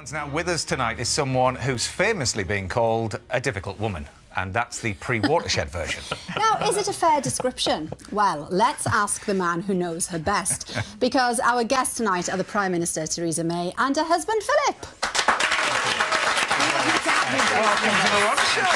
Now with us tonight is someone who's famously being called a difficult woman, and that's the pre-watershed version. Now, is it a fair description? Well, let's ask the man who knows her best, because our guests tonight are the Prime Minister, Theresa May, and her husband, Philip. Welcome to the OneShow.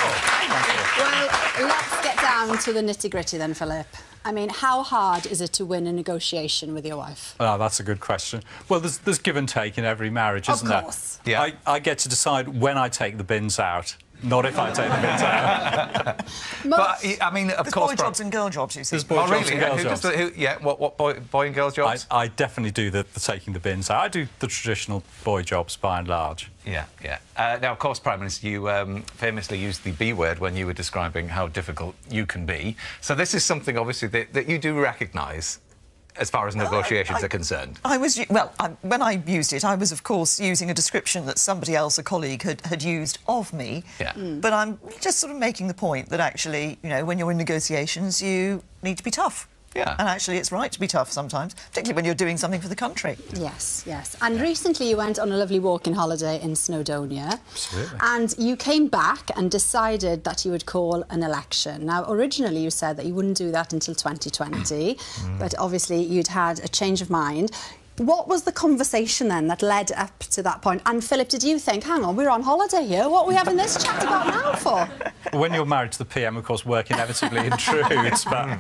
Well, let's get down to the nitty-gritty then, Philip. I mean, how hard is it to win a negotiation with your wife? Oh, that's a good question. Well, there's give and take in every marriage, isn't there? Of course. Yeah. I get to decide when I take the bins out, not if I take the bins out. But, I mean, of course... boy jobs and girl jobs, you see. There's boy jobs and girl jobs. What boy and girl jobs? I definitely do the taking the bins out. I do the traditional boy jobs, by and large. Yeah, yeah. Now, of course, Prime Minister, you famously used the B word when you were describing how difficult you can be. So this is something, obviously, that you do recognise as far as negotiations are concerned. When I used it, I was, of course, using a description that somebody else, a colleague, had used of me. Yeah. But I'm just sort of making the point that actually, you know, when you're in negotiations, you need to be tough. Yeah. And actually, it's right to be tough sometimes, particularly when you're doing something for the country. Yes, yes. And recently you went on a lovely walking holiday in Snowdonia. Absolutely. And you came back and decided that you would call an election. Now, originally you said that you wouldn't do that until 2020, but obviously you'd had a change of mind. What was the conversation then that led up to that point? And Philip, did you think, hang on, we're on holiday here, what are we having this chat about now for? When you're married to the PM, of course, work inevitably intrudes, but...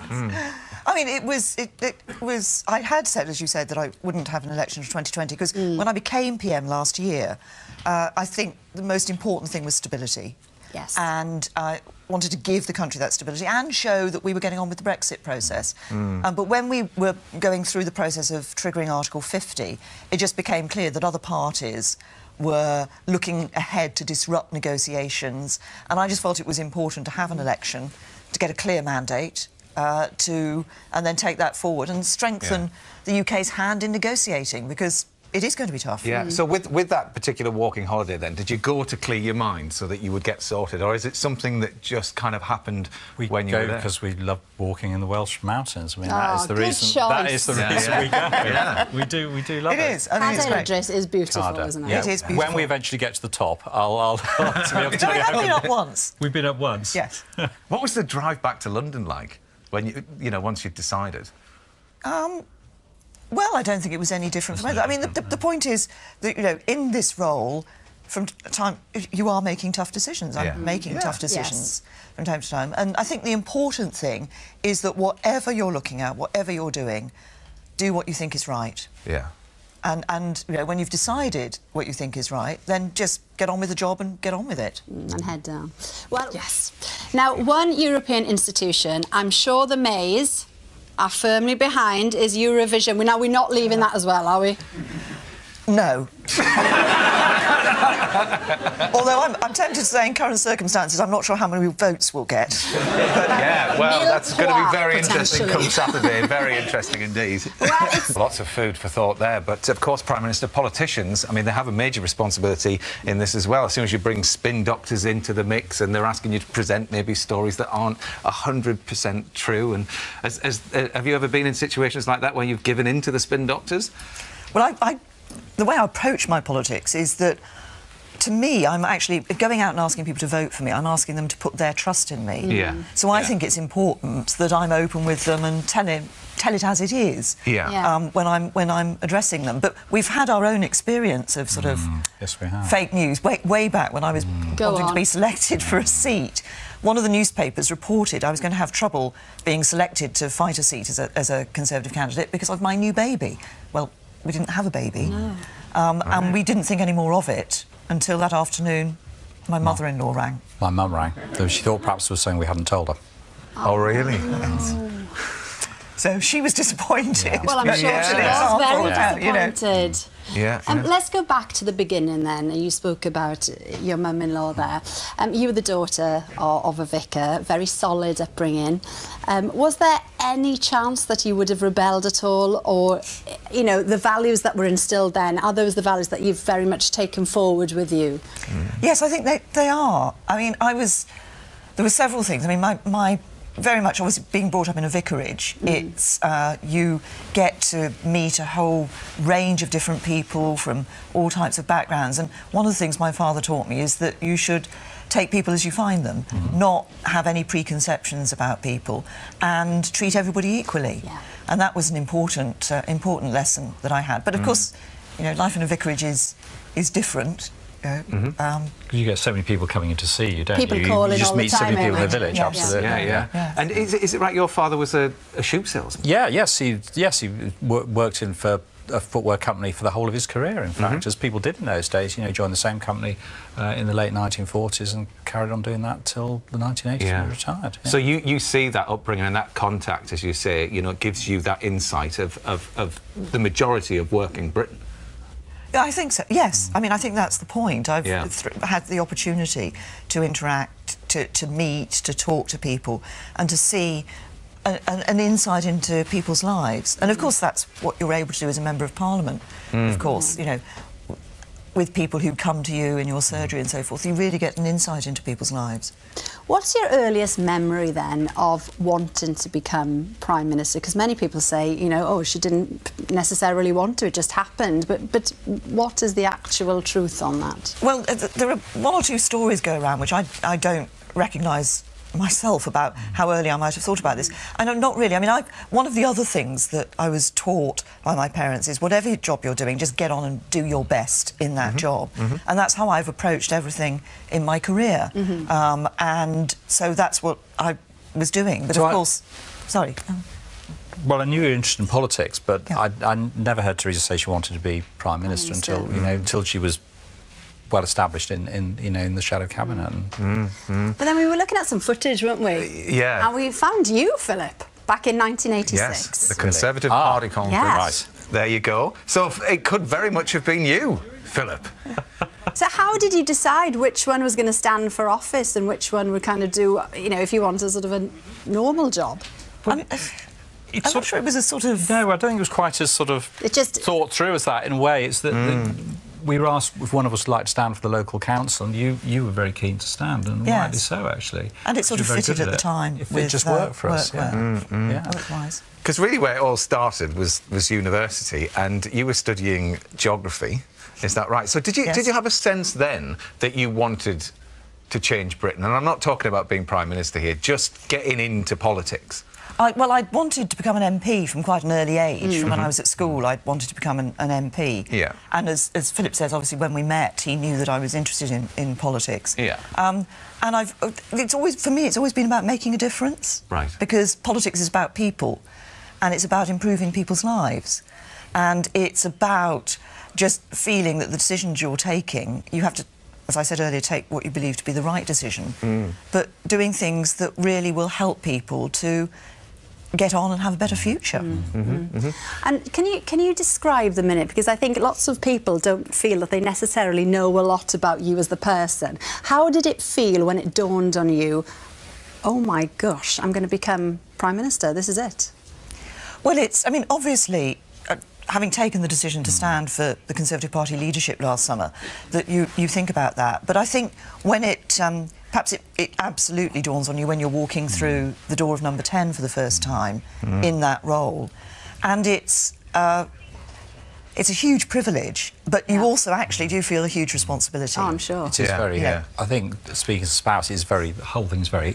I mean, it was... I had said, as you said, that I wouldn't have an election for 2020, because when I became PM last year, I think the most important thing was stability. Yes. And I wanted to give the country that stability and show that we were getting on with the Brexit process. But when we were going through the process of triggering Article 50, it just became clear that other parties were looking ahead to disrupt negotiations, and I just felt it was important to have an election, to get a clear mandate, and then take that forward and strengthen the UK's hand in negotiating, because it is going to be tough. Yeah. So with that particular walking holiday then, did you go to clear your mind so that you would get sorted, or is it something that just kind of happened when you were there? Because we love walking in the Welsh mountains. I mean, that is the good reason. choice. That is the reason we go. Yeah. We do love it. It is. I mean, it's great. Dress is beautiful, isn't it? Yeah. It is beautiful. When we eventually get to the top, I'll be able to tell you. We have been up once. We've been up once. Yes. What was the drive back to London like when you know, once you'd decided? Well, I don't think it was any different from... I mean, the point is that, you know, in this role, from time... You are making tough decisions. I'm making tough decisions from time to time. And I think the important thing is that whatever you're looking at, whatever you're doing, do what you think is right. Yeah. And you know, when you've decided what you think is right, then just get on with the job and get on with it. And head down. Well, yes. Now, one European institution, I'm sure the Mays are firmly behind, is Eurovision. Now, we're not leaving that as well, are we? No. Although I'm tempted to say, in current circumstances, I'm not sure how many votes we'll get. But, yeah, well, that's going to be very interesting come Saturday. Very interesting indeed. Well, Lots of food for thought there. But, of course, Prime Minister, politicians, I mean, they have a major responsibility in this as well. As soon as you bring spin doctors into the mix and they're asking you to present maybe stories that aren't 100% true. And have you ever been in situations like that where you've given in to the spin doctors? Well, the way I approach my politics is that, to me, I'm actually going out and asking people to vote for me. I'm asking them to put their trust in me. Yeah. So I think it's important that I'm open with them and tell it as it is. Yeah. When I'm addressing them. But we've had our own experience of sort of fake news way back when I was wanting to be selected for a seat. One of the newspapers reported I was going to have trouble being selected to fight a seat as a Conservative candidate because of my new baby. Well, we didn't have a baby. No. And we didn't think any more of it until that afternoon my mother-in-law rang. My mum rang, though she thought perhaps it was saying we hadn't told her. Oh, really? So she was disappointed. Yeah. Well, I'm sure she was very disappointed. Yeah. Let's go back to the beginning then. You spoke about your mum-in-law there. You were the daughter of a vicar, very solid upbringing. Was there any chance that you would have rebelled at all? Or, you know, the values that were instilled then, are those the values that you've very much taken forward with you? Yes, I think they are. I mean, there were several things. I mean, my very much, obviously, being brought up in a vicarage, it's you get to meet a whole range of different people from all types of backgrounds. And one of the things my father taught me is that you should take people as you find them, not have any preconceptions about people, and treat everybody equally. Yeah. And that was an important lesson that I had. But of course, you know, life in a vicarage is different. You get so many people coming in to see you, don't People you? calling You just all the meet so many time, people in the don't village, you? absolutely. Yeah. And is it right your father was a shoe salesman? Yes, he worked in for a footwear company for the whole of his career, in fact, as people did in those days. You know, joined the same company in the late 1940s and carried on doing that till the 1980s when he retired. Yeah. So you see that upbringing and that contact, as you say, you know, gives you that insight of the majority of working Britain. Yeah, I think so, yes. I mean, I think that's the point. I've had the opportunity to interact, to meet, to talk to people and to see an insight into people's lives. And, of course, that's what you're able to do as a Member of Parliament, of course, you know, with people who come to you in your surgery and so forth. You really get an insight into people's lives. What's your earliest memory, then, of wanting to become Prime Minister? Because many people say, you know, oh, she didn't necessarily want to, it just happened. But what is the actual truth on that? Well, there are one or two stories go around which I don't recognise myself about how early I might have thought about this. And not really. I mean, one of the other things that I was taught by my parents is whatever job you're doing, just get on and do your best in that job. And that's how I've approached everything in my career. And so that's what I was doing. But, of course... Sorry. Well, I knew you were interested in politics, but I never heard Theresa say she wanted to be Prime Minister until she was well established in the shadow cabinet. But then we were looking at some footage, weren't we? Yeah. And we found you, Philip, back in 1986. Yes, the Conservative Party conference. Yes. Right, there you go. So it could very much have been you, Philip. So how did you decide which one was going to stand for office and which one would kind of do, you know, if you want a sort of a normal job? I'm not sure it was a sort of... No, I don't think it was quite as sort of thought through as that, in a way. It's that we were asked if one of us would like to stand for the local council, and you were very keen to stand, and rightly so, actually. And it sort of fitted at the time. It just worked for us, Work-wise. Because really where it all started was university, and you were studying geography, is that right? So did you have a sense then that you wanted to change Britain? And I'm not talking about being Prime Minister here, just getting into politics. Well, I wanted to become an MP from quite an early age. From when I was at school, I wanted to become an MP. Yeah. And as Philip says, obviously, when we met, he knew that I was interested in politics. Yeah. And it's always, for me, it's always been about making a difference. Right. Because politics is about people, and it's about improving people's lives. And it's about just feeling that the decisions you're taking, you have to, as I said earlier, take what you believe to be the right decision, but doing things that really will help people to get on and have a better future. And can you describe the minute, because I think lots of people don't feel that they necessarily know a lot about you as the person. How did it feel when it dawned on you, oh my gosh, I'm going to become Prime Minister, this is it? Well, I mean, obviously, having taken the decision to stand for the Conservative Party leadership last summer, that you think about that. But I think when perhaps it absolutely dawns on you when you're walking through the door of number 10 for the first time in that role. And it's a huge privilege, but you also actually do feel a huge responsibility. Oh, I'm sure. It is very, I think, speaking as a spouse, the whole thing's very,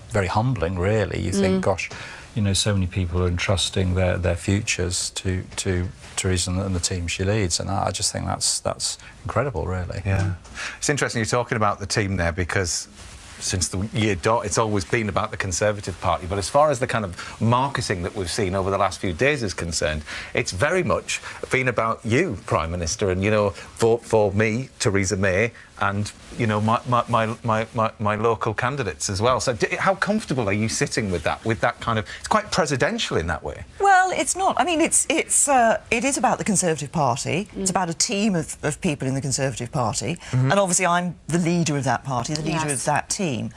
very humbling, really. You think, gosh, you know, so many people are entrusting their futures to Theresa and the team she leads, and I just think that's incredible, really. Yeah. It's interesting you're talking about the team there, because since the year dot, it's always been about the Conservative Party. But as far as the kind of marketing that we've seen over the last few days is concerned, it's very much been about you, Prime Minister, and, you know, vote for me, Theresa May, and, you know, my local candidates as well. So how comfortable are you sitting with that kind of... It's quite presidential in that way. Well, it's not. I mean, it is about the Conservative Party. It's about a team of people in the Conservative Party. And obviously I'm the leader of that party, the leader of that team.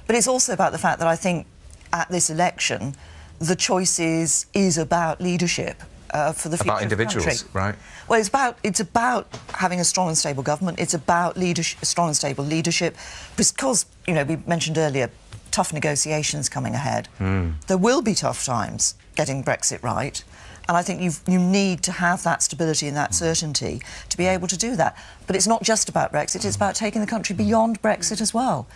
But it's also about the fact that I think at this election the choice is about leadership. For the future about individuals, of the country. right? Well, it's about having a strong and stable government. It's about strong and stable leadership, because, you know, we mentioned earlier, tough negotiations coming ahead. There will be tough times getting Brexit right. And I think you need to have that stability and that certainty to be able to do that. But it's not just about Brexit, it's about taking the country beyond Brexit as well.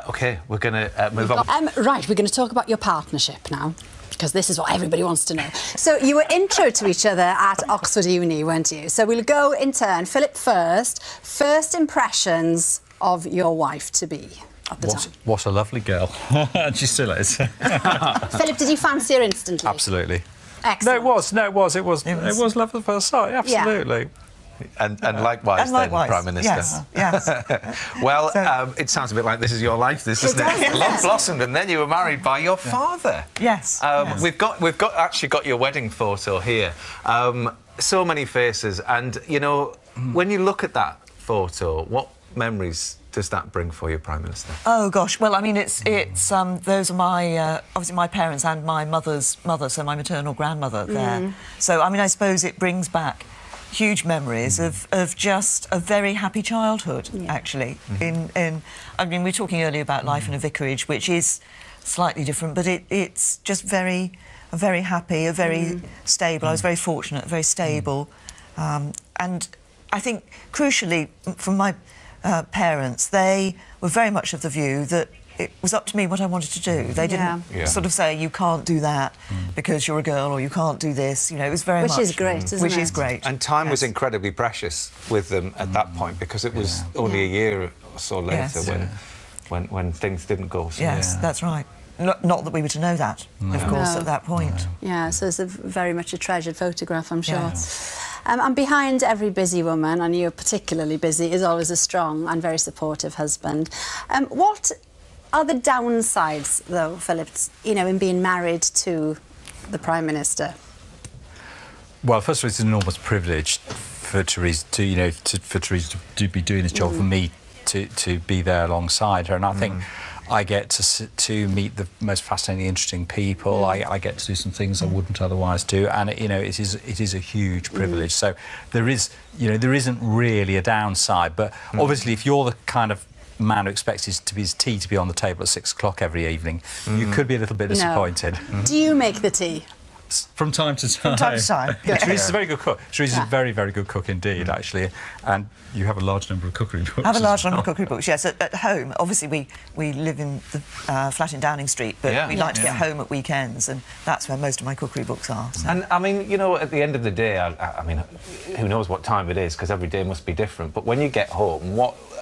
OK, we're going to move on. Right, we're going to talk about your partnership now, because this is what everybody wants to know. So you were intro to each other at Oxford Uni, weren't you? So we'll go in turn. Philip first. First impressions of your wife-to-be at the time. What a lovely girl. And she still is. Philip, did you fancy her instantly? Absolutely. Excellent. It was love at first sight, absolutely. Yeah. And likewise, then, Prime Minister. Yes. Well, it sounds a bit like this is your life, this, doesn't it? Love blossomed, and then you were married by your father. Yes. We've actually got your wedding photo here. So many faces, and you know, when you look at that photo, what memories does that bring for you, Prime Minister? Oh gosh, well, I mean, it's those are my obviously my parents and my mother's mother, so my maternal grandmother there. So I mean, I suppose it brings back huge memories of just a very happy childhood, actually. I mean, we were talking earlier about life in a vicarage, which is slightly different, but it's just very happy, very stable. I was very fortunate, very stable, and I think crucially from my parents, they were very much of the view that it was up to me what I wanted to do. They didn't sort of say, you can't do that because you're a girl, or you can't do this. You know, it was very much... Which is great, isn't it? Which is great. And time was incredibly precious with them at that point, because it was only a year or so later when things didn't go so well. Yes, that's right. Not that we were to know that, of course, at that point. Yeah, so it's very much a treasured photograph, I'm sure. And behind every busy woman, and you're particularly busy, is always a strong and very supportive husband. What are the downsides, though, Philip, you know, in being married to the Prime Minister? Well, first of all, it's an enormous privilege for Theresa to, you know, for Theresa to be doing this job, for me to be there alongside her, and I think I get to meet the most fascinating, interesting people. I get to do some things I wouldn't otherwise do, and you know, it is a huge privilege. So there isn't really a downside, but obviously, if you're the kind of man who expects his tea to be on the table at 6 o'clock every evening, you could be a little bit disappointed. Do you make the tea? From time to time. From time to time. Teresa's a very good cook. Teresa's a very, very good cook indeed, actually. And you have a large number of cookery books. I have a large number of cookery books, yes. At home, obviously, we live in the flat in Downing Street, but we like to get home at weekends, and that's where most of my cookery books are. So. And, I mean, you know, at the end of the day, I mean, who knows what time it is, because every day must be different, but when you get home,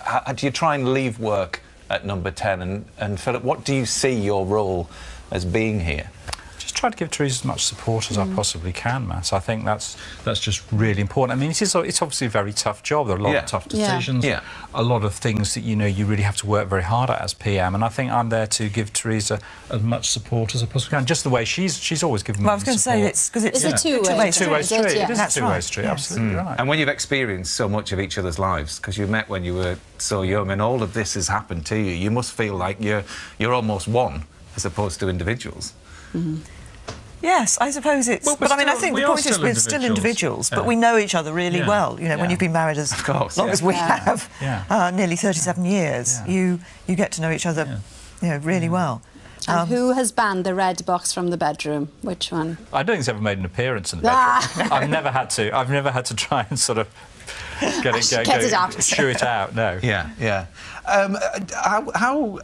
how do you try and leave work at number 10? And Philip, what do you see your role as being here? Just try to give Theresa as much support as I possibly can, Matt. I think that's just really important. I mean, it's obviously a very tough job. There are a lot of tough decisions, a lot of things that, you know, you really have to work very hard at as PM, and I think I'm there to give Theresa as much support as I possibly can, just the way she's always given me I was going to say, it's because it's a two-way street. It is a two-way street, absolutely right. And when you've experienced so much of each other's lives, because you met when you were so young, and all of this has happened to you, you must feel like you're almost one, as opposed to individuals. Yes, I suppose it's... Well, but I mean, I think the point is we're still individuals, but we know each other really well. You know, when you've been married as long as we have, nearly 37 years, you get to know each other, you know, really well. And who has banned the red box from the bedroom? Which one? I don't think it's ever made an appearance in the bedroom. I've never had to try and sort of get it out. Shoo it out. No. Yeah. How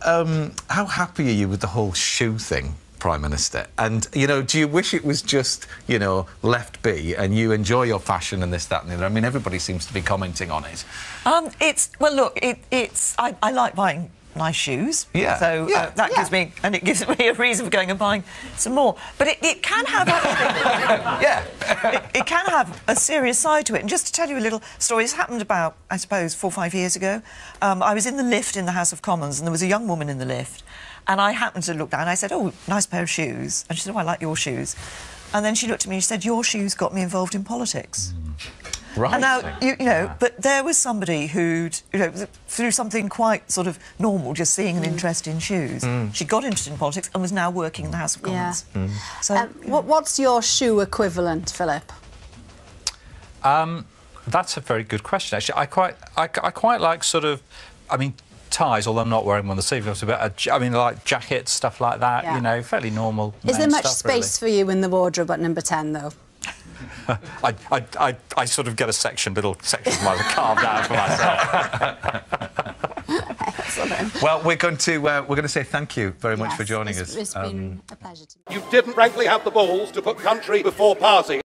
happy are you with the whole shoe thing, Prime Minister? And, you know, do you wish it was just, you know, left be and you enjoy your fashion and this, that and the other? I mean, everybody seems to be commenting on it. Well, look, I like buying nice shoes. So that gives me, and it gives me a reason for going and buying some more. But it can have it can have a serious side to it. And just to tell you a little story, this happened about, I suppose, 4 or 5 years ago. I was in the lift in the House of Commons, and there was a young woman in the lift. And I happened to look down, and I said, "Oh, nice pair of shoes." And she said, "Oh, I like your shoes." And then she looked at me and she said, "Your shoes got me involved in politics." Right. And now, you know, but there was somebody who'd, you know, through something quite sort of normal, just seeing an interest in shoes, she got interested in politics and was now working in the House of Commons. So, what's your shoe equivalent, Philip? That's a very good question, actually. I quite like sort of... I mean, ties, although I'm not wearing one this evening, but I mean, like jackets, stuff like that, Yeah. you know, fairly normal. Is there much stuff, space for you in the wardrobe at number 10, though? I sort of get a little section carved out for myself. Excellent. Well, we're going to say thank you very much Yes, for joining us. It's been a pleasure to me. You didn't frankly have the balls to put country before party.